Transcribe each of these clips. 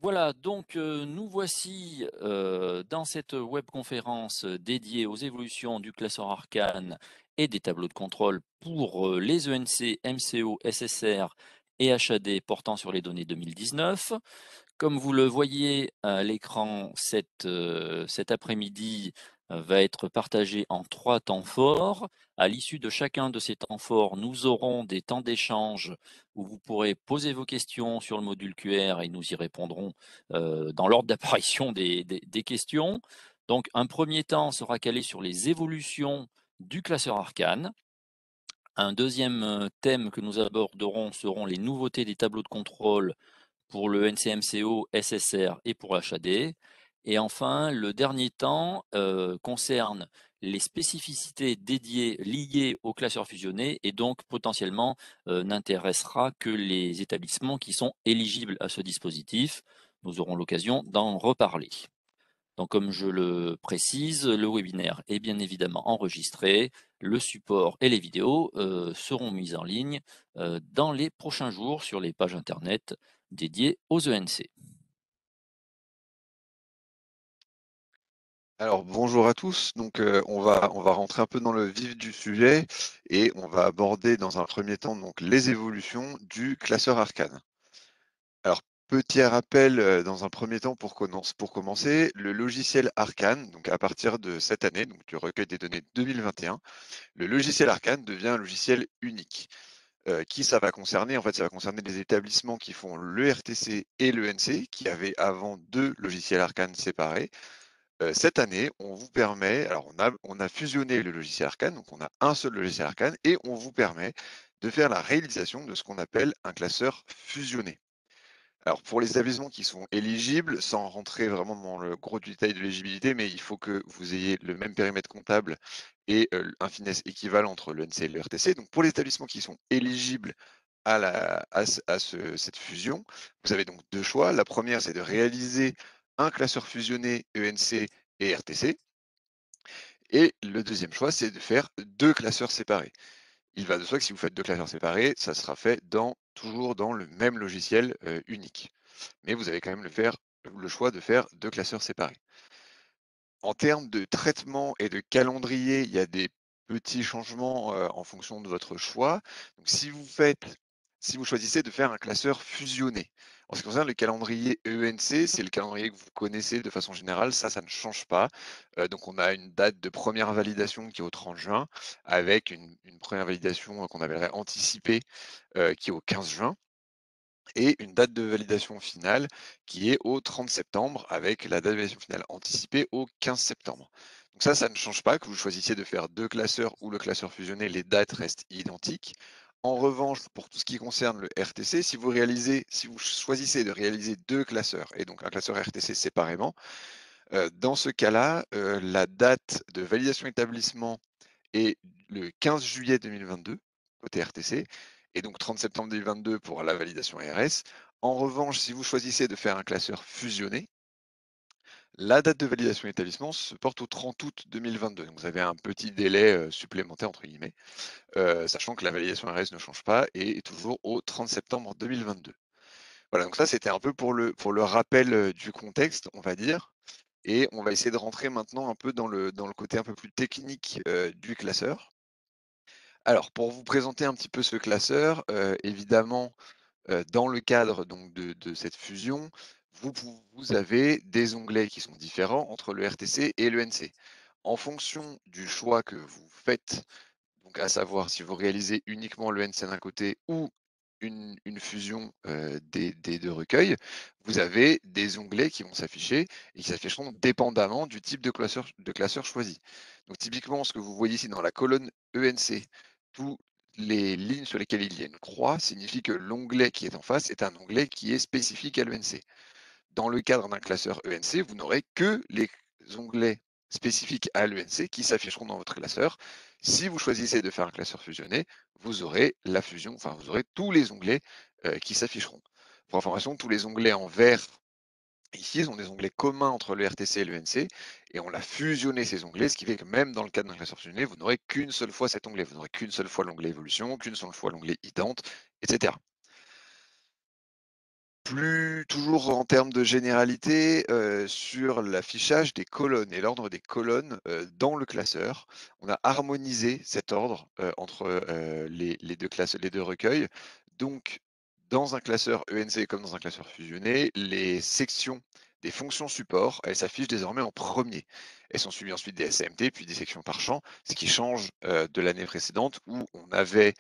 Voilà, donc nous voici dans cette webconférence dédiée aux évolutions du classeur Arcane et des tableaux de contrôle pour les ENC, MCO, SSR et HAD portant sur les données 2019. Comme vous le voyez à l'écran, cet après-midi va être partagé en 3 temps forts. À l'issue de chacun de ces temps forts, nous aurons des temps d'échange où vous pourrez poser vos questions sur le module QR et nous y répondrons dans l'ordre d'apparition des questions. Donc un premier temps sera calé sur les évolutions du classeur Arcane. Un deuxième thème que nous aborderons seront les nouveautés des tableaux de contrôle pour le NCMCO, SSR et pour HAD. Et enfin, le dernier temps concerne les spécificités dédiées liées au classeur fusionné et donc potentiellement n'intéressera que les établissements qui sont éligibles à ce dispositif. Nous aurons l'occasion d'en reparler. Donc, comme je le précise, le webinaire est bien évidemment enregistré. Le support et les vidéos seront mis en ligne dans les prochains jours sur les pages internet dédiées aux ENC. Alors bonjour à tous, donc on va rentrer un peu dans le vif du sujet et on va aborder dans un premier temps donc les évolutions du classeur Arcane. Alors petit rappel dans un premier temps pour commencer, le logiciel Arcane, donc à partir de cette année, donc du recueil des données 2021, le logiciel Arcane devient un logiciel unique. Qui ça va concerner? En fait, ça va concerner les établissements qui font le RTC et le NC, qui avaient avant 2 logiciels Arcane séparés. Cette année, on vous permet alors on a fusionné le logiciel Arcane, donc on a un seul logiciel Arcane et on vous permet de faire la réalisation de ce qu'on appelle un classeur fusionné. Alors pour les établissements qui sont éligibles, sans rentrer vraiment dans le gros du détail de l'éligibilité, mais il faut que vous ayez le même périmètre comptable et un finesse équivalent entre le NC et le RTC. Donc pour les établissements qui sont éligibles à la à ce cette fusion, vous avez donc 2 choix. La première, c'est de réaliser un classeur fusionné ENC et RTC et le deuxième choix, c'est de faire 2 classeurs séparés. Il va de soi que si vous faites 2 classeurs séparés, ça sera fait toujours dans le même logiciel, unique. Mais vous avez quand même le choix de faire 2 classeurs séparés. En termes de traitement et de calendrier, il y a des petits changements, en fonction de votre choix. Donc si vous choisissez de faire un classeur fusionné. En ce qui concerne le calendrier ENC, c'est le calendrier que vous connaissez de façon générale, ça ne change pas. Donc on a une date de première validation qui est au 30 juin, avec une première validation, qu'on appellerait anticipée, qui est au 15 juin et une date de validation finale qui est au 30 septembre avec la date de validation finale anticipée au 15 septembre. Donc ça ne change pas, que vous choisissiez de faire 2 classeurs ou le classeur fusionné, les dates restent identiques. En revanche, pour tout ce qui concerne le RTC, si vous choisissez de réaliser 2 classeurs et donc un classeur RTC séparément, dans ce cas-là, la date de validation établissement est le 15 juillet 2022 côté RTC et donc 30 septembre 2022 pour la validation ARS. En revanche, si vous choisissez de faire un classeur fusionné, la date de validation établissement se porte au 30 août 2022. Donc vous avez un petit délai supplémentaire entre guillemets, sachant que la validation ARS ne change pas et est toujours au 30 septembre 2022. Voilà, donc ça c'était un peu pour le rappel du contexte, on va dire. Et on va essayer de rentrer maintenant un peu dans le côté un peu plus technique du classeur. Alors, pour vous présenter un petit peu ce classeur, évidemment, dans le cadre donc de cette fusion, vous avez des onglets qui sont différents entre le RTC et le NC. En fonction du choix que vous faites, donc à savoir si vous réalisez uniquement le NC d'un côté ou une fusion, des 2 recueils, vous avez des onglets qui vont s'afficher et qui s'afficheront dépendamment du type de classeur choisi. Donc typiquement, ce que vous voyez ici dans la colonne ENC, tous les lignes sur lesquelles il y a une croix signifie que l'onglet qui est en face est un onglet qui est spécifique à l'ENC. Dans le cadre d'un classeur ENC, vous n'aurez que les onglets spécifiques à l'ENC qui s'afficheront dans votre classeur. Si vous choisissez de faire un classeur fusionné, vous aurez la fusion, enfin vous aurez tous les onglets qui s'afficheront. Pour information, tous les onglets en vert ici sont des onglets communs entre le RTC et l'ENC et on a fusionné ces onglets, ce qui fait que même dans le cadre d'un classeur fusionné, vous n'aurez qu'une seule fois cet onglet. Vous n'aurez qu'une seule fois l'onglet évolution, qu'une seule fois l'onglet ident, etc. Plus toujours en termes de généralité, sur l'affichage des colonnes et l'ordre des colonnes, dans le classeur, on a harmonisé cet ordre, entre, les 2 classes les 2 recueils. Donc dans un classeur ENC comme dans un classeur fusionné, les sections des fonctions support, elles s'affichent désormais en premier. Elles sont suivies ensuite des SAMT, puis des sections par champ, ce qui change, de l'année précédente où on avait,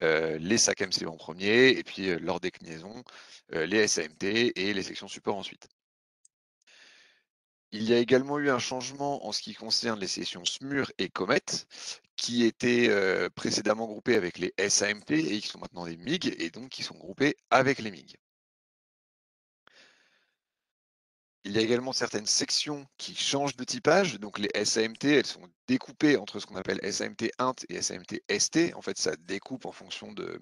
les sacs MCO en premier et puis, leur déclinaison, les SAMT et les sections support ensuite. Il y a également eu un changement en ce qui concerne les sessions SMUR et Comet, qui étaient, précédemment groupées avec les SAMT et qui sont maintenant des MIG et donc qui sont groupées avec les MIG. Il y a également certaines sections qui changent de typage, donc les SAMT, elles sont découpées entre ce qu'on appelle SAMT int et SAMT ST. En fait, ça découpe en fonction de,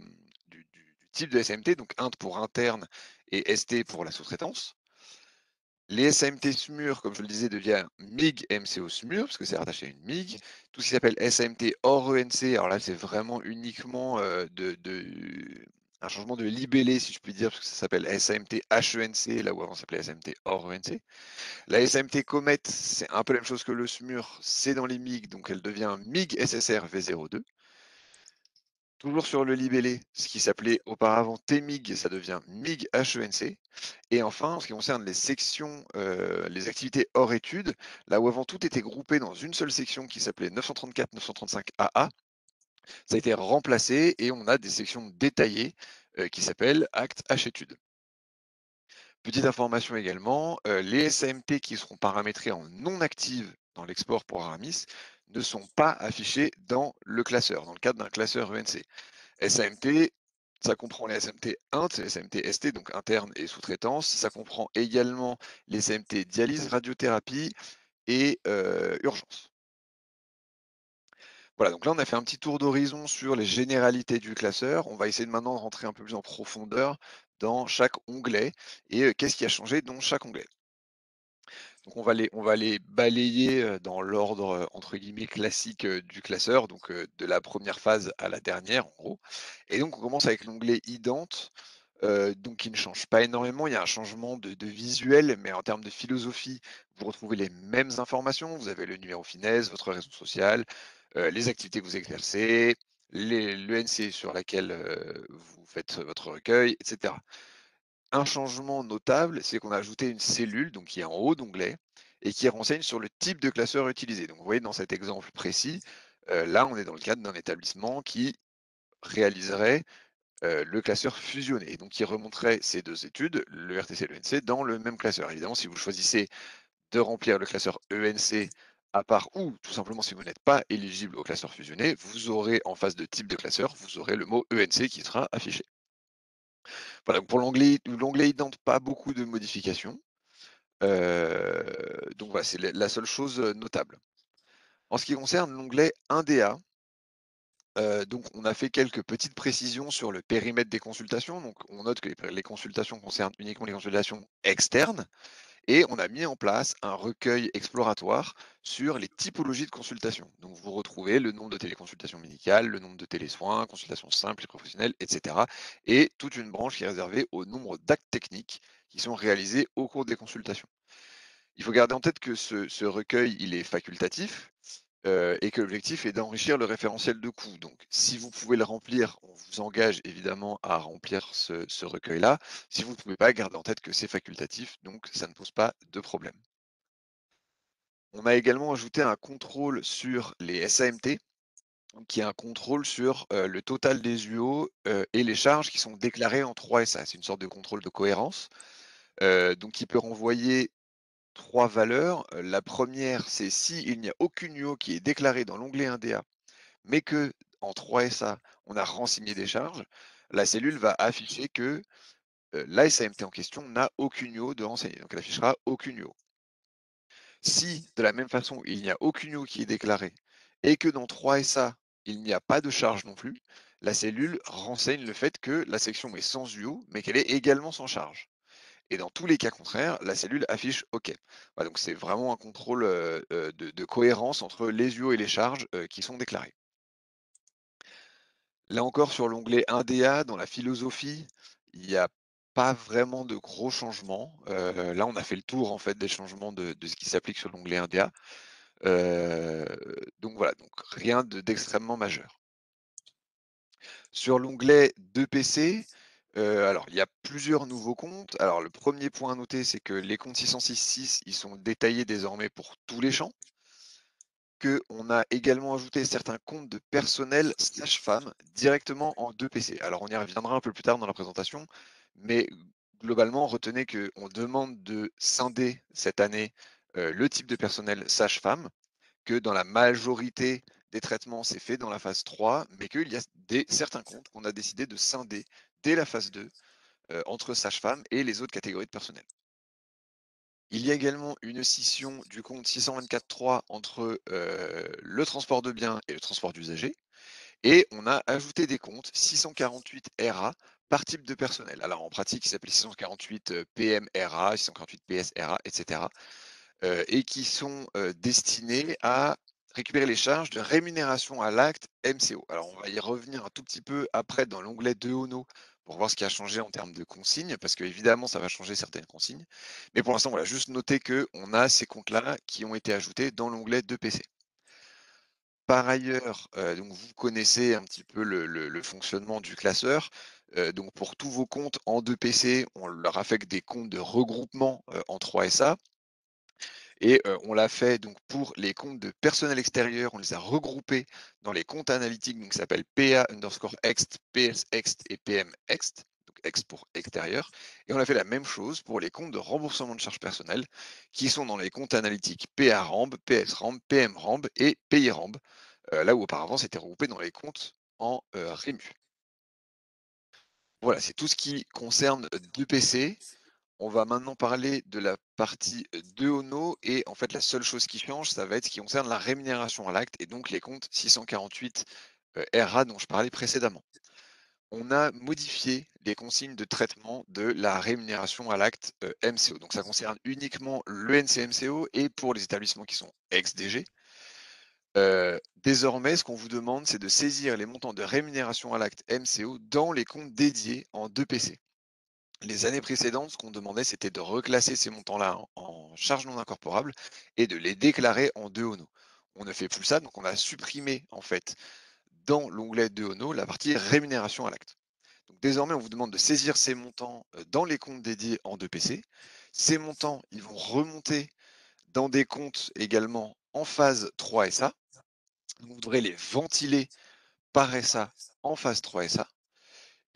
du type de SAMT, donc int pour interne et ST pour la sous-traitance. Les SAMT SMUR, comme je le disais, devient MIG MCO SMUR, parce que c'est rattaché à une MIG. Tout ce qui s'appelle SAMT hors ENC, alors là, c'est vraiment uniquement un changement de libellé, si je puis dire, parce que ça s'appelle SAMT HENC, là où avant ça s'appelait SAMT hors ENC. La SAMT Comet, c'est un peu la même chose que le SMUR, c'est dans les MIG, donc elle devient MIG SSR V02. Toujours sur le libellé, ce qui s'appelait auparavant TMIG, ça devient MIG HENC. Et enfin, en ce qui concerne les sections, les activités hors études, là où avant tout était groupé dans une seule section qui s'appelait 934-935 AA, ça a été remplacé et on a des sections détaillées qui s'appellent actes H études. Petite information également, les SAMT qui seront paramétrés en non active dans l'export pour Aramis ne sont pas affichés dans le classeur, dans le cadre d'un classeur ENC. SAMT, ça comprend les SAMT int, les SAMT ST, donc interne et sous-traitance. Ça comprend également les SAMT dialyse, radiothérapie et urgence. Voilà, donc là, on a fait un petit tour d'horizon sur les généralités du classeur. On va essayer de maintenant de rentrer un peu plus en profondeur dans chaque onglet et qu'est-ce qui a changé dans chaque onglet. Donc on va les balayer, dans l'ordre, entre guillemets «classique», du classeur, donc de la première phase à la dernière, en gros. Et donc on commence avec l'onglet ident, donc qui ne change pas énormément. Il y a un changement de visuel, mais en termes de philosophie, vous retrouvez les mêmes informations. Vous avez le numéro FINES, votre raison sociale, les activités que vous exercez, l'ENC sur laquelle, vous faites votre recueil, et cetera. Un changement notable, c'est qu'on a ajouté une cellule, donc qui est en haut d'onglet, et qui renseigne sur le type de classeur utilisé. Donc vous voyez dans cet exemple précis, là on est dans le cadre d'un établissement qui réaliserait, le classeur fusionné et donc qui remonterait ces 2 études, le RTC et l'ENC, dans le même classeur. Évidemment, si vous choisissez de remplir le classeur ENC à part ou tout simplement si vous n'êtes pas éligible au classeur fusionné, vous aurez en face de type de classeur, vous aurez le mot ENC qui sera affiché. Voilà, donc pour l'onglet ident, pas beaucoup de modifications. Donc voilà, c'est la seule chose, notable. En ce qui concerne l'onglet 1DA, donc on a fait quelques petites précisions sur le périmètre des consultations. Donc on note que les consultations concernent uniquement les consultations externes et on a mis en place un recueil exploratoire sur les typologies de consultations. Donc vous retrouvez le nombre de téléconsultations médicales, le nombre de télésoins, consultations simples et professionnelles, etc. Et toute une branche qui est réservée au nombre d'actes techniques qui sont réalisés au cours des consultations. Il faut garder en tête que ce recueil, il est facultatif, et que l'objectif est d'enrichir le référentiel de coûts. Donc si vous pouvez le remplir, on vous engage évidemment à remplir ce recueil-là. Si vous ne pouvez pas, gardez en tête que c'est facultatif, donc ça ne pose pas de problème. On a également ajouté un contrôle sur les SAMT, qui est un contrôle sur, le total des UO, et les charges qui sont déclarées en 3 SA. C'est une sorte de contrôle de cohérence, donc qui peut renvoyer 3 valeurs. La première, c'est si il n'y a aucune UO qui est déclarée dans l'onglet 1DA, mais que en 3SA, on a renseigné des charges, la cellule va afficher que, la SAMT en question n'a aucune UO de renseigner, donc elle affichera aucune UO. Si, de la même façon, il n'y a aucune UO qui est déclarée et que dans 3SA, il n'y a pas de charge non plus, la cellule renseigne le fait que la section est sans UO, mais qu'elle est également sans charge. Et dans tous les cas contraires, la cellule affiche OK. Voilà, donc c'est vraiment un contrôle, de cohérence entre les UO et les charges, qui sont déclarées. Là encore sur l'onglet 1DA, dans la philosophie, il y a pas vraiment de gros changements. Là, on a fait le tour en fait des changements de ce qui s'applique sur l'onglet 1DA. Heu, donc voilà, donc rien d'extrêmement majeur. Sur l'onglet 2PC, alors il y a plusieurs nouveaux comptes. Alors le premier point à noter, c'est que les comptes 606.6, ils sont détaillés désormais pour tous les champs. Qu'on a également ajouté certains comptes de personnel sage-femme directement en 2PC. Alors on y reviendra un peu plus tard dans la présentation, mais globalement, retenez qu'on demande de scinder cette année, le type de personnel sage-femme, que dans la majorité des traitements, c'est fait dans la phase 3, mais qu'il y a certains comptes qu'on a décidé de scinder dès la phase 2, entre sage-femme et les autres catégories de personnel. Il y a également une scission du compte 624.3 entre, le transport de biens et le transport d'usagers, et on a ajouté des comptes 648 RA par type de personnel. Alors en pratique, il s'appelle 648 PM RA, 648 PS RA, et cetera, et qui sont, destinés à récupérer les charges de rémunération à l'acte MCO. Alors on va y revenir un tout petit peu après dans l'onglet de Ono pour voir ce qui a changé en termes de consignes, parce qu'évidemment ça va changer certaines consignes. Mais pour l'instant, voilà, juste noter qu'on a ces comptes-là qui ont été ajoutés dans l'onglet de PC. Par ailleurs, donc vous connaissez un petit peu le fonctionnement du classeur. Donc pour tous vos comptes en 2PC, on leur affecte des comptes de regroupement, en 3SA. Et on l'a fait donc pour les comptes de personnel extérieur, on les a regroupés dans les comptes analytiques, donc ça s'appelle PA_ext, PS_ext et PM_ext, donc ext pour extérieur. Et on a fait la même chose pour les comptes de remboursement de charges personnelles, qui sont dans les comptes analytiques PA_ramb, PS_ramb, PM_ramb et payé_ramb, là où auparavant c'était regroupé dans les comptes en rému. Voilà, c'est tout ce qui concerne 2PC. On va maintenant parler de la partie de Ono, et en fait la seule chose qui change, ça va être ce qui concerne la rémunération à l'acte et donc les comptes 648 RA dont je parlais précédemment. On a modifié les consignes de traitement de la rémunération à l'acte MCO. Donc ça concerne uniquement le NCMCO et pour les établissements qui sont ex-DG. Désormais, ce qu'on vous demande, c'est de saisir les montants de rémunération à l'acte MCO dans les comptes dédiés en 2PC. Les années précédentes, ce qu'on demandait, c'était de reclasser ces montants-là en charges non incorporables et de les déclarer en 2 ONO. On ne fait plus ça, donc on a supprimé en fait dans l'onglet 2 ONO la partie rémunération à l'acte. Donc désormais, on vous demande de saisir ces montants dans les comptes dédiés en 2PC. Ces montants, ils vont remonter dans des comptes également en phase 3 SA. Donc vous devrez les ventiler par SA en phase 3 SA.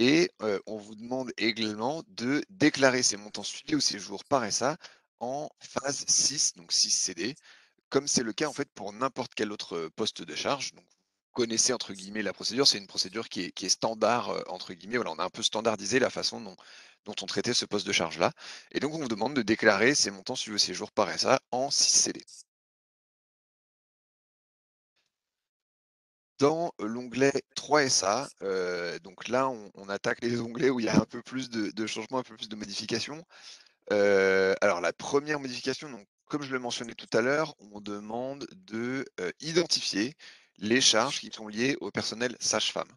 Et on vous demande également de déclarer ces montants suivis au séjour par SA en phase 6, donc 6 CD, comme c'est le cas en fait pour n'importe quel autre poste de charge. Donc, vous connaissez entre guillemets la procédure, c'est une procédure qui est standard entre guillemets. Voilà, on a un peu standardisé la façon dont on traitait ce poste de charge-là. Et donc on vous demande de déclarer ces montants suivis au séjour par SA en 6 CD. Dans l'onglet 3SA, donc là, on attaque les onglets où il y a un peu plus de changements, un peu plus de modifications. Alors la première modification, donc comme je le mentionnais tout à l'heure, on demande de, identifier les charges qui sont liées au personnel sage-femme.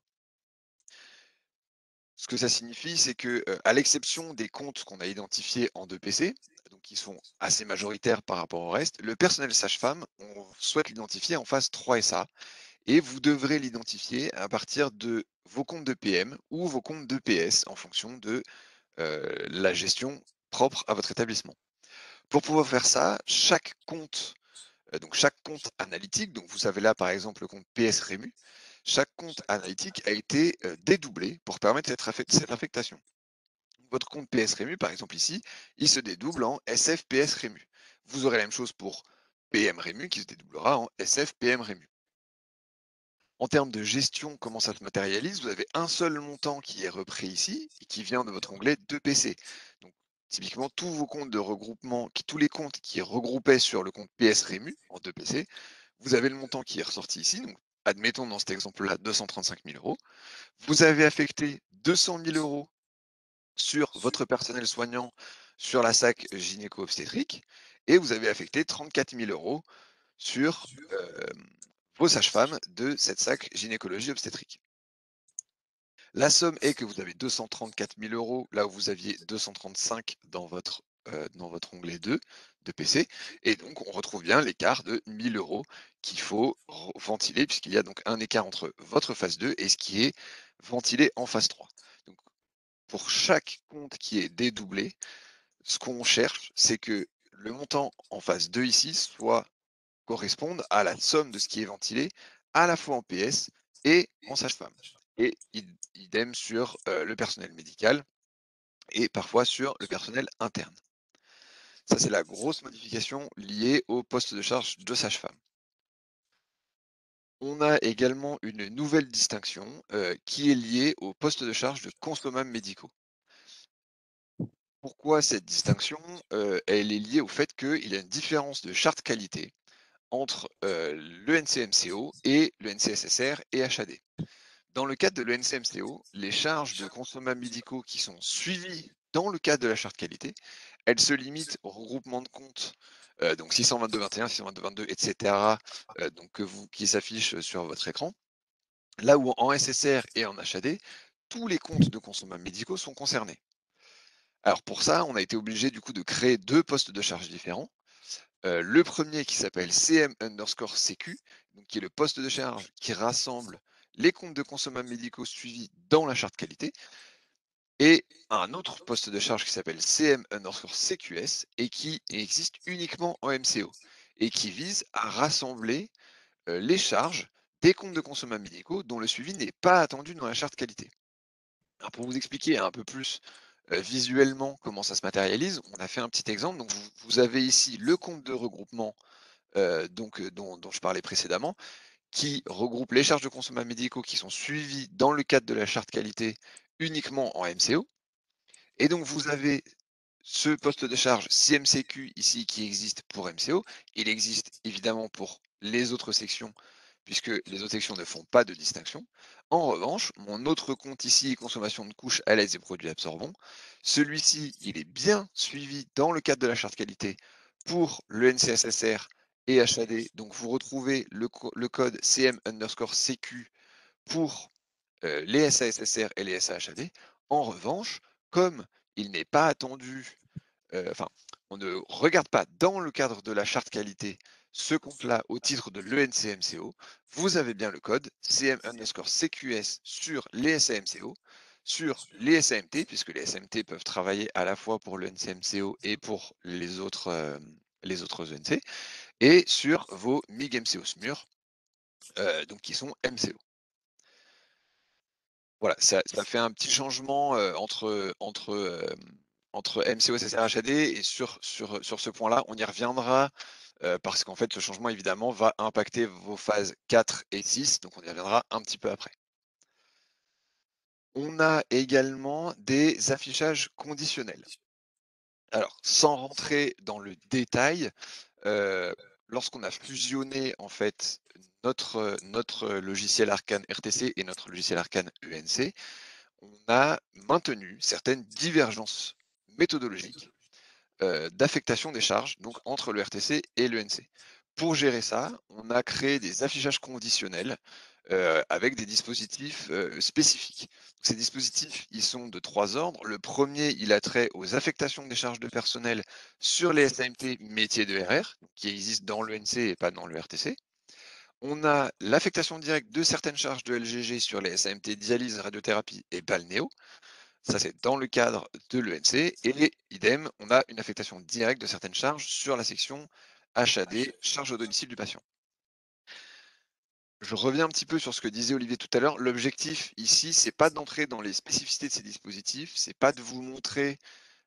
Ce que ça signifie, c'est que, à l'exception des comptes qu'on a identifiés en 2PC, donc qui sont assez majoritaires par rapport au reste, le personnel sage-femme, on souhaite l'identifier en phase 3SA. Et vous devrez l'identifier à partir de vos comptes de PM ou vos comptes de PS en fonction de la gestion propre à votre établissement. Pour pouvoir faire ça, chaque compte, donc chaque compte analytique, donc vous avez là par exemple le compte PS Rému, chaque compte analytique a été dédoublé pour permettre cette affectation. Votre compte PS Rému, par exemple ici, il se dédouble en SF PS Rému. Vous aurez la même chose pour PM Rému qui se dédoublera en SF PM Rému. En termes de gestion, comment ça se matérialise? Vous avez un seul montant qui est repris ici et qui vient de votre onglet 2PC. Donc, typiquement, tous vos comptes de regroupement, tous les comptes qui regroupaient sur le compte PS Rému en 2PC, vous avez le montant qui est ressorti ici. Donc, admettons dans cet exemple-là 235 000 euros. Vous avez affecté 200 000 euros sur votre personnel soignant sur la SAC gynéco-obstétrique et vous avez affecté 34 000 euros sur vos sages-femmes de cette SAC gynécologie obstétrique. La somme est que vous avez 234 000 euros, là où vous aviez 235 dans votre onglet 2 de PC. Et donc, on retrouve bien l'écart de 1 000 euros qu'il faut ventiler, puisqu'il y a donc un écart entre votre phase 2 et ce qui est ventilé en phase 3. Donc, pour chaque compte qui est dédoublé, ce qu'on cherche, c'est que le montant en phase 2 ici corresponde à la somme de ce qui est ventilé, à la fois en PS et en sage-femme. Et idem sur le personnel médical et parfois sur le personnel interne. Ça, c'est la grosse modification liée au poste de charge de sage-femme. On a également une nouvelle distinction qui est liée au poste de charge de consommables médicaux. Pourquoi cette distinction? Elle est liée au fait qu'il y a une différence de charte qualité entre le NCMCO et le NCSSR et HAD. Dans le cadre de l'ENCMCO, les charges de consommables médicaux qui sont suivies dans le cadre de la charte qualité, elles se limitent au regroupement de comptes, donc 622.21, 622.22, etc., qui s'affichent sur votre écran. Là où en SSR et en HAD, tous les comptes de consommables médicaux sont concernés. Alors pour ça, on a été obligé du coup de créer deux postes de charge différents. Le premier qui s'appelle CM_CQ, donc qui est le poste de charge qui rassemble les comptes de consommables médicaux suivis dans la charte qualité, et un autre poste de charge qui s'appelle CM_CQS et qui existe uniquement en MCO et qui vise à rassembler les charges des comptes de consommables médicaux dont le suivi n'est pas attendu dans la charte qualité. Alors pour vous expliquer un peu plus visuellement comment ça se matérialise, on a fait un petit exemple. Donc vous avez ici le compte de regroupement dont je parlais précédemment, qui regroupe les charges de consommables médicaux qui sont suivies dans le cadre de la charte qualité uniquement en MCO. Et donc vous avez ce poste de charge CMCQ ici qui existe pour MCO. Il existe évidemment pour les autres sections, puisque les autres sections ne font pas de distinction. En revanche, mon autre compte ici, consommation de couches à l'aise et produits absorbants, celui-ci, il est bien suivi dans le cadre de la charte qualité pour le NCSSR et HAD. Donc vous retrouvez le code CM_CQ pour les SASSR et les SAHAD. En revanche, comme il n'est pas attendu, enfin, on ne regarde pas dans le cadre de la charte qualité ce compte-là au titre de l'ENCMCO, vous avez bien le code CM_CQS sur les SAMCO, sur les SAMT, puisque les SAMT peuvent travailler à la fois pour le NCMCO et pour les autres ENC, et sur vos MIG MCO SMUR, donc qui sont MCO. Voilà, ça fait un petit changement entre MCO, SSR, HAD, et sur ce point-là, on y reviendra parce qu'en fait, ce changement, évidemment, va impacter vos phases 4 et 6, donc on y reviendra un petit peu après. On a également des affichages conditionnels. Alors, sans rentrer dans le détail, lorsqu'on a fusionné en fait notre logiciel Arcane RTC et notre logiciel Arcane ENC, on a maintenu certaines divergences méthodologiques d'affectation des charges, donc entre le RTC et le NC. Pour gérer ça, on a créé des affichages conditionnels avec des dispositifs spécifiques. Ces dispositifs, ils sont de 3 ordres. Le premier, il a trait aux affectations des charges de personnel sur les SAMT métiers de RR, qui existent dans le NC et pas dans le RTC. On a l'affectation directe de certaines charges de LGG sur les SAMT dialyse, radiothérapie et balnéo. Ça, c'est dans le cadre de l'ENC. Et idem, on a une affectation directe de certaines charges sur la section HAD, charge au domicile du patient. Je reviens un petit peu sur ce que disait Olivier tout à l'heure. L'objectif ici, c'est pas d'entrer dans les spécificités de ces dispositifs, c'est pas de vous montrer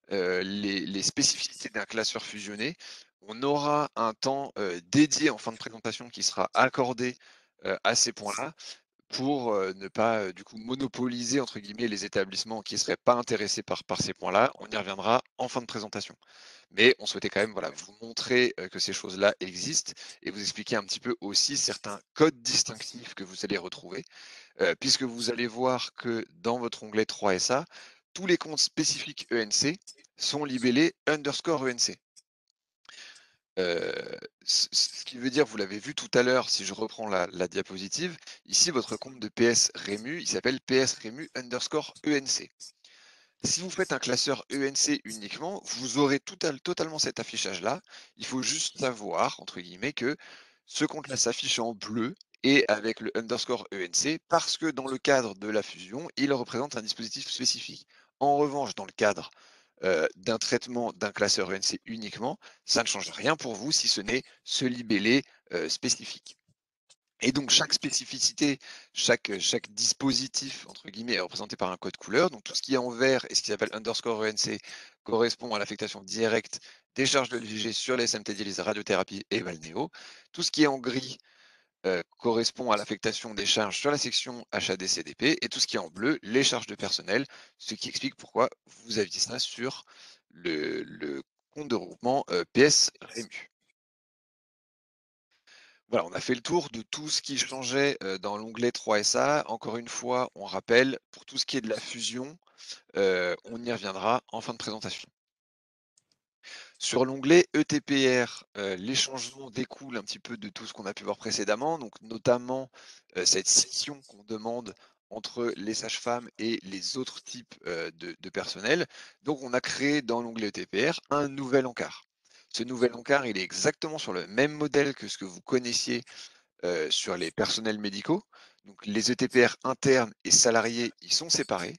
les spécificités d'un classeur fusionné. On aura un temps dédié en fin de présentation qui sera accordé à ces points-là pour ne pas du coup monopoliser entre guillemets les établissements qui ne seraient pas intéressés par ces points-là. On y reviendra en fin de présentation. Mais on souhaitait quand même voilà, vous montrer que ces choses-là existent et vous expliquer un petit peu aussi certains codes distinctifs que vous allez retrouver, puisque vous allez voir que dans votre onglet 3SA, tous les comptes spécifiques ENC sont libellés _ENC. Ce qui veut dire, vous l'avez vu tout à l'heure, si je reprends la diapositive, ici votre compte de PS Rému, il s'appelle PS Rému underscore ENC. Si vous faites un classeur ENC uniquement, vous aurez totalement cet affichage-là. Il faut juste savoir, entre guillemets, que ce compte-là s'affiche en bleu et avec le underscore ENC parce que dans le cadre de la fusion, il représente un dispositif spécifique. En revanche, dans le cadre d'un traitement d'un classeur ENC uniquement, ça ne change rien pour vous si ce n'est ce libellé spécifique. Et donc chaque spécificité, chaque dispositif entre guillemets est représenté par un code couleur. Donc tout ce qui est en vert et ce qui s'appelle underscore ENC correspond à l'affectation directe des charges de l'UGG sur les SMT dialyse, radiothérapie et balnéo. Tout ce qui est en gris correspond à l'affectation des charges sur la section HAD-CDP et tout ce qui est en bleu, les charges de personnel, ce qui explique pourquoi vous aviez ça sur le compte de regroupement PS Rému. Voilà, on a fait le tour de tout ce qui changeait dans l'onglet 3SA. Encore une fois, on rappelle, pour tout ce qui est de la fusion, on y reviendra en fin de présentation. Sur l'onglet ETPR, les changements découlent un petit peu de tout ce qu'on a pu voir précédemment, donc notamment cette scission qu'on demande entre les sages-femmes et les autres types de personnel. Donc on a créé dans l'onglet ETPR un nouvel encart. Ce nouvel encart, il est exactement sur le même modèle que ce que vous connaissiez sur les personnels médicaux. Donc les ETPR internes et salariés, ils sont séparés.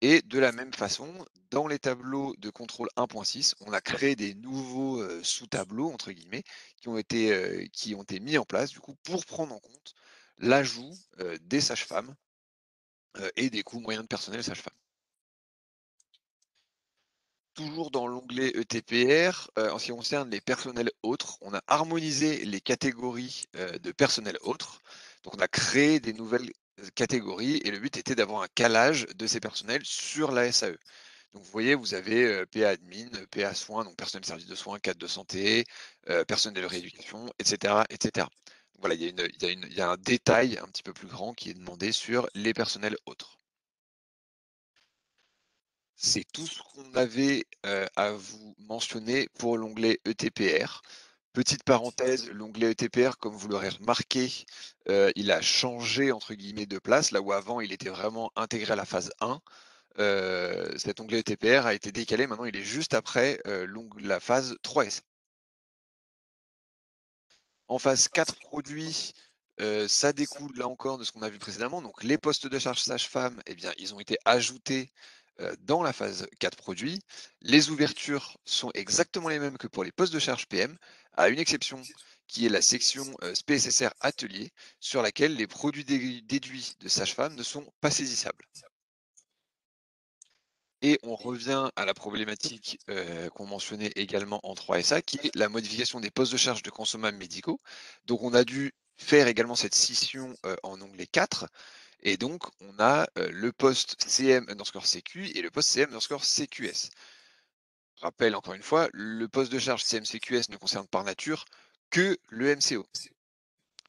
Et de la même façon, dans les tableaux de contrôle 1.6, on a créé des nouveaux sous-tableaux, entre guillemets, qui ont été mis en place du coup, pour prendre en compte l'ajout des sages-femmes et des coûts moyens de personnel sages-femmes. Toujours dans l'onglet ETPR, en ce qui concerne les personnels autres, on a harmonisé les catégories de personnel autres. Donc on a créé des nouvelles catégories et le but était d'avoir un calage de ces personnels sur la SAE. Donc vous voyez, vous avez PA admin, PA soins, donc personnel service de soins, cadre de santé, personnel de rééducation, etc., etc. Donc voilà, il y a un détail un petit peu plus grand qui est demandé sur les personnels autres. C'est tout ce qu'on avait à vous mentionner pour l'onglet ETPR. Petite parenthèse, l'onglet ETPR, comme vous l'aurez remarqué, il a changé entre guillemets de place, là où avant il était vraiment intégré à la phase 1. Cet onglet ETPR a été décalé, maintenant il est juste après la phase 3S. En phase 4 produits, ça découle là encore de ce qu'on a vu précédemment. Donc les postes de charge sage-femme, eh bien, ils ont été ajoutés dans la phase 4 produits. Les ouvertures sont exactement les mêmes que pour les postes de charge PM, à une exception qui est la section SPSSR atelier, sur laquelle les produits déduits de sage-femme ne sont pas saisissables. Et on revient à la problématique qu'on mentionnait également en 3SA, qui est la modification des postes de charge de consommables médicaux. Donc on a dû faire également cette scission en onglet 4, et donc on a le poste CM underscore CQ et le poste CM underscore CQS. Rappel encore une fois, le poste de charge CM CQS ne concerne par nature que le MCO.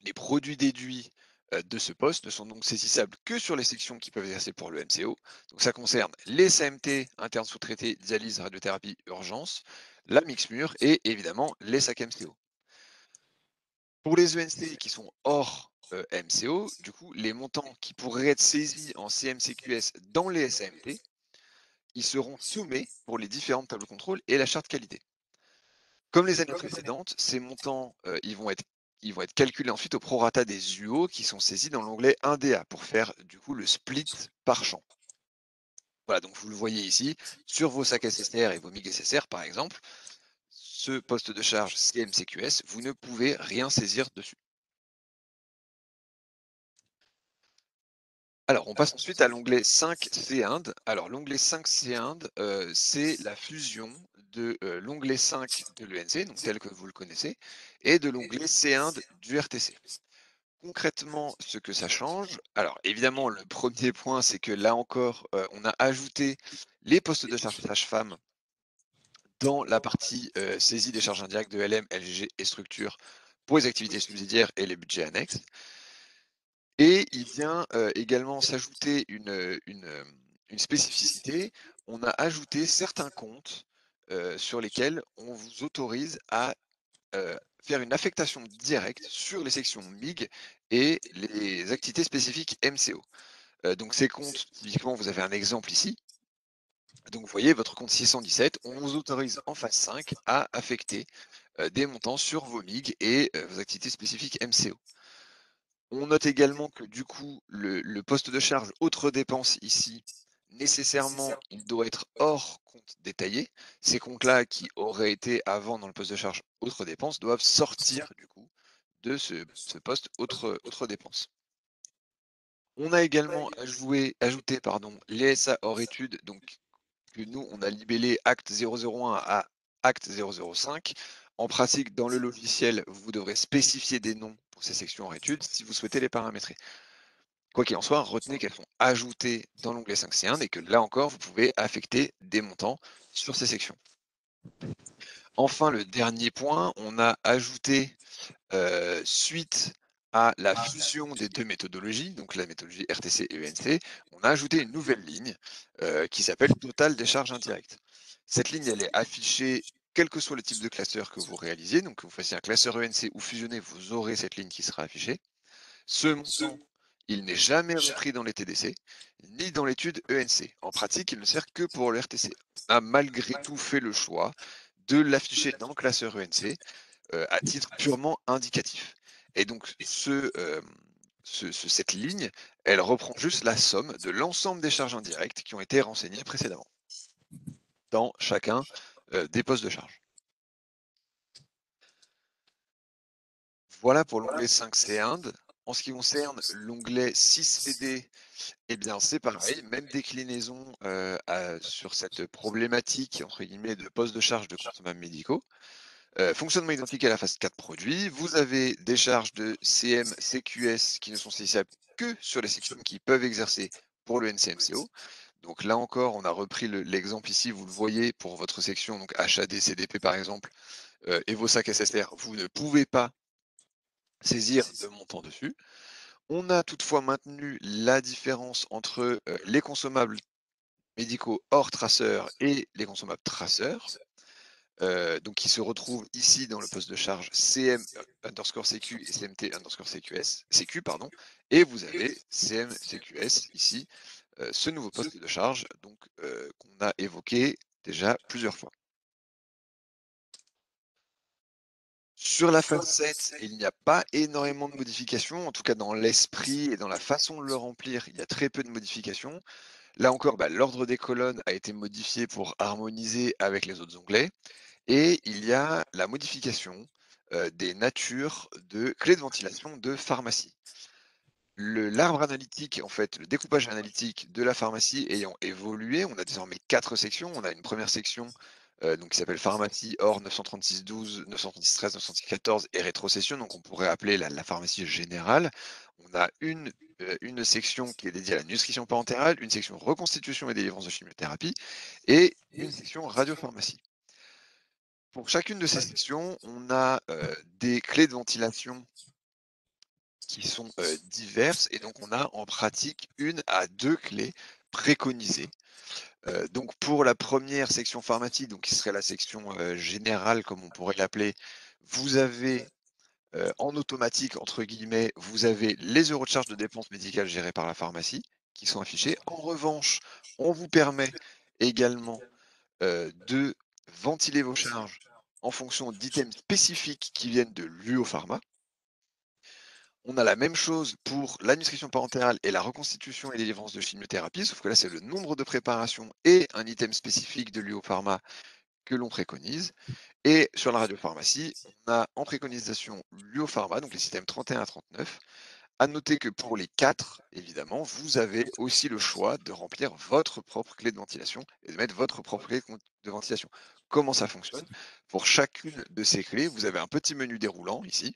Les produits déduits de ce poste ne sont donc saisissables que sur les sections qui peuvent exercer pour le MCO. Donc ça concerne les CMT, internes sous-traités, dialyse, radiothérapie, urgence, la mixmure et évidemment les sacs MCO. Pour les ENC qui sont hors MCO, du coup, les montants qui pourraient être saisis en CMCQS dans les SAMT, ils seront sommés pour les différentes tables de contrôle et la charte qualité. Comme les années précédentes, ces montants, ils vont être calculés ensuite au prorata des UO qui sont saisis dans l'onglet 1DA pour faire du coup le split par champ. Voilà, donc vous le voyez ici, sur vos sacs SSR et vos MIG SSR par exemple, ce poste de charge CMCQS, vous ne pouvez rien saisir dessus. Alors, on passe ensuite à l'onglet 5C Inde. Alors, l'onglet 5C Inde, c'est la fusion de l'onglet 5 de l'ENC, donc tel que vous le connaissez, et de l'onglet C Inde du RTC. Concrètement, ce que ça change, alors évidemment, le premier point, c'est que là encore, on a ajouté les postes de charge sage-femme dans la partie saisie des charges indirectes de LM, LGG et structure pour les activités subsidiaires et les budgets annexes. Et il vient également s'ajouter une spécificité. On a ajouté certains comptes sur lesquels on vous autorise à faire une affectation directe sur les sections MIG et les activités spécifiques MCO. Donc ces comptes, typiquement, vous avez un exemple ici. Donc vous voyez, votre compte 617, on vous autorise en phase 5 à affecter des montants sur vos MIG et vos activités spécifiques MCO. On note également que du coup, le poste de charge autres dépenses ici, nécessairement, il doit être hors compte détaillé. Ces comptes-là qui auraient été avant dans le poste de charge autres dépenses doivent sortir du coup de ce poste autres dépenses. On a également ajouté les SA hors études, donc que nous, on a libellé acte 001 à acte 005. En pratique, dans le logiciel, vous devrez spécifier des noms pour ces sections hors études si vous souhaitez les paramétrer. Quoi qu'il en soit, retenez qu'elles sont ajoutées dans l'onglet 5C1 et que là encore, vous pouvez affecter des montants sur ces sections. Enfin, le dernier point, on a ajouté, suite à la fusion des deux méthodologies, donc la méthodologie RTC et ENC, on a ajouté une nouvelle ligne qui s'appelle total des charges indirectes. Cette ligne, elle est affichée quel que soit le type de classeur que vous réalisiez, donc que vous fassiez un classeur ENC ou fusionné, vous aurez cette ligne qui sera affichée. Ce montant, il n'est jamais repris dans les TDC, ni dans l'étude ENC. En pratique, il ne sert que pour le RTC. On a malgré tout fait le choix de l'afficher dans le classeur ENC à titre purement indicatif. Et donc, cette ligne, elle reprend juste la somme de l'ensemble des charges indirectes qui ont été renseignées précédemment dans chacun des postes de charge. Voilà pour l'onglet 5C Inde. En ce qui concerne l'onglet 6CD, eh bien c'est pareil, même déclinaison sur cette problématique entre guillemets de poste de charge de consommables médicaux. Fonctionnement identique à la phase 4 produit. Vous avez des charges de CM, CQS qui ne sont saisissables que sur les sections qui peuvent exercer pour le NCMCO. Donc là encore, on a repris l'exemple ici, vous le voyez pour votre section, donc HAD, CDP par exemple, et vos sacs SSR, vous ne pouvez pas saisir de montant dessus. On a toutefois maintenu la différence entre les consommables médicaux hors traceurs et les consommables traceurs. Donc qui se retrouvent ici dans le poste de charge CM underscore CQ et CMT underscore CQ, pardon, et vous avez CM CQS ici, ce nouveau poste de charge donc qu'on a évoqué déjà plusieurs fois. Sur la phase 7, il n'y a pas énormément de modifications, en tout cas dans l'esprit et dans la façon de le remplir, il y a très peu de modifications. Là encore, l'ordre des colonnes a été modifié pour harmoniser avec les autres onglets. Et il y a la modification des natures de clés de ventilation de pharmacie. L'arbre analytique, en fait, le découpage analytique de la pharmacie ayant évolué, on a désormais 4 sections. On a une première section donc qui s'appelle pharmacie hors 936.12, 936.13, 914 et rétrocession, donc on pourrait appeler la pharmacie générale. On a une section qui est dédiée à la nutrition parentérale, une section reconstitution et délivrance de chimiothérapie et une section radiopharmacie. Pour chacune de ces sections, on a des clés de ventilation qui sont diverses et donc on a en pratique 1 à 2 clés préconisées. Donc pour la première section pharmacie, donc qui serait la section générale comme on pourrait l'appeler, vous avez en automatique entre guillemets, vous avez les euros de charge de dépenses médicales gérés par la pharmacie qui sont affichés. En revanche, on vous permet également de ventiler vos charges en fonction d'items spécifiques qui viennent de l'UO-Pharma. On a la même chose pour la nutrition parentérale et la reconstitution et délivrance de chimiothérapie, sauf que là, c'est le nombre de préparations et un item spécifique de l'UO-Pharma que l'on préconise. Et sur la radiopharmacie, on a en préconisation l'UO-Pharma, donc les systèmes 31 à 39. À noter que pour les 4, évidemment, vous avez aussi le choix de remplir votre propre clé de ventilation et de mettre votre propre clé de ventilation. Comment ça fonctionne? Pour chacune de ces clés, vous avez un petit menu déroulant ici,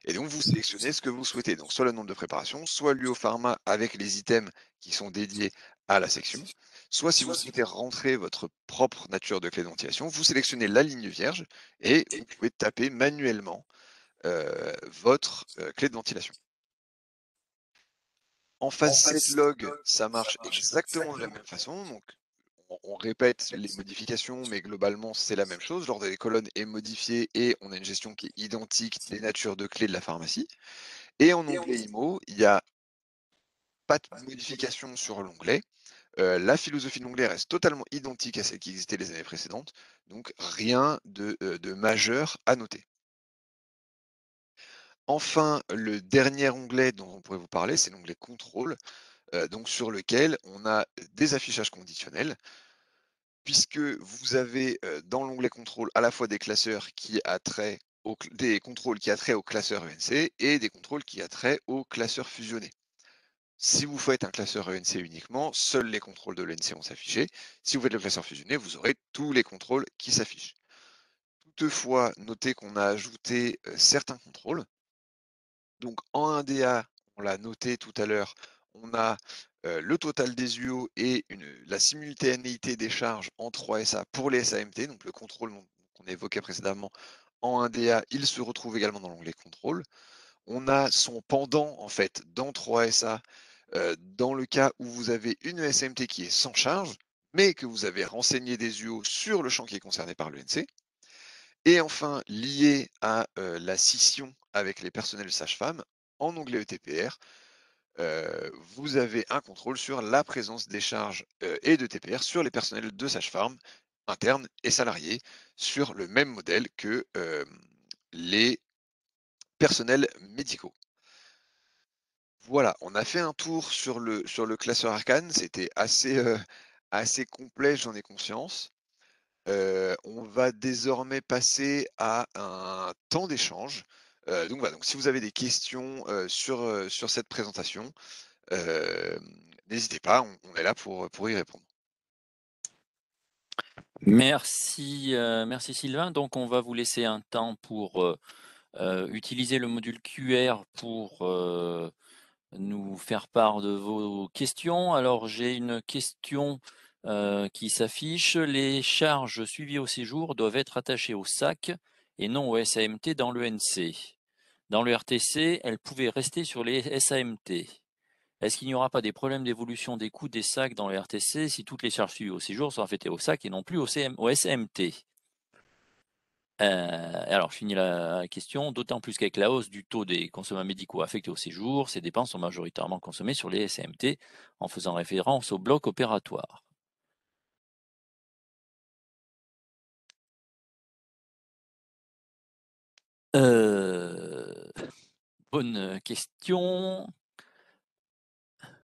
et donc vous sélectionnez ce que vous souhaitez. Donc soit le nombre de préparations, soit l'UO-Pharma avec les items qui sont dédiés à la section, soit si vous souhaitez rentrer votre propre nature de clé de ventilation, vous sélectionnez la ligne vierge et vous pouvez taper manuellement votre clé de ventilation. En phase 7 log, ça marche exactement de la même façon. Donc, on répète les modifications, mais globalement, c'est la même chose. L'ordre des colonnes est modifié et on a une gestion qui est identique des natures de clés de la pharmacie. Et en onglet IMO, il n'y a pas de modification sur l'onglet. La philosophie de l'onglet reste totalement identique à celle qui existait les années précédentes, donc rien de majeur à noter. Enfin, le dernier onglet dont on pourrait vous parler, c'est l'onglet contrôle, donc sur lequel on a des affichages conditionnels, puisque vous avez dans l'onglet contrôle à la fois des classeurs qui a trait des contrôles qui a trait au classeur ENC et des contrôles qui a trait au classeur fusionné. Si vous faites un classeur ENC uniquement, seuls les contrôles de l'ENC vont s'afficher. Si vous faites le classeur fusionné, vous aurez tous les contrôles qui s'affichent. Toutefois, notez qu'on a ajouté certains contrôles. Donc en 1DA, on l'a noté tout à l'heure, on a le total des UO et la simultanéité des charges en 3SA pour les SAMT, donc le contrôle qu'on évoquait précédemment en 1DA, il se retrouve également dans l'onglet contrôle. On a son pendant en fait dans 3SA dans le cas où vous avez une SAMT qui est sans charge, mais que vous avez renseigné des UO sur le champ qui est concerné par l'ENC. Et enfin, lié à la scission avec les personnels sages-femmes, en onglet ETPR, vous avez un contrôle sur la présence des charges et de TPR sur les personnels de sages-femmes internes et salariés sur le même modèle que les personnels médicaux. Voilà, on a fait un tour sur le classeur Arcane, c'était assez complet, j'en ai conscience. On va désormais passer à un temps d'échange. Donc voilà, donc si vous avez des questions sur cette présentation, n'hésitez pas, on est là pour y répondre. Merci, merci Sylvain. Donc on va vous laisser un temps pour utiliser le module QR pour nous faire part de vos questions. Alors j'ai une question qui s'affiche. Les charges suivies au séjour doivent être attachées au SAC et non au SAMT dans le NC. Dans le RTC, elles pouvaient rester sur les SAMT. Est-ce qu'il n'y aura pas des problèmes d'évolution des coûts des sacs dans le RTC si toutes les charges suivies au séjour sont affectées au SAC et non plus au SAMT? Alors, je finis la question, d'autant plus qu'avec la hausse du taux des consommables médicaux affectés au séjour, ces dépenses sont majoritairement consommées sur les SMT, en faisant référence au bloc opératoire. Bonne question.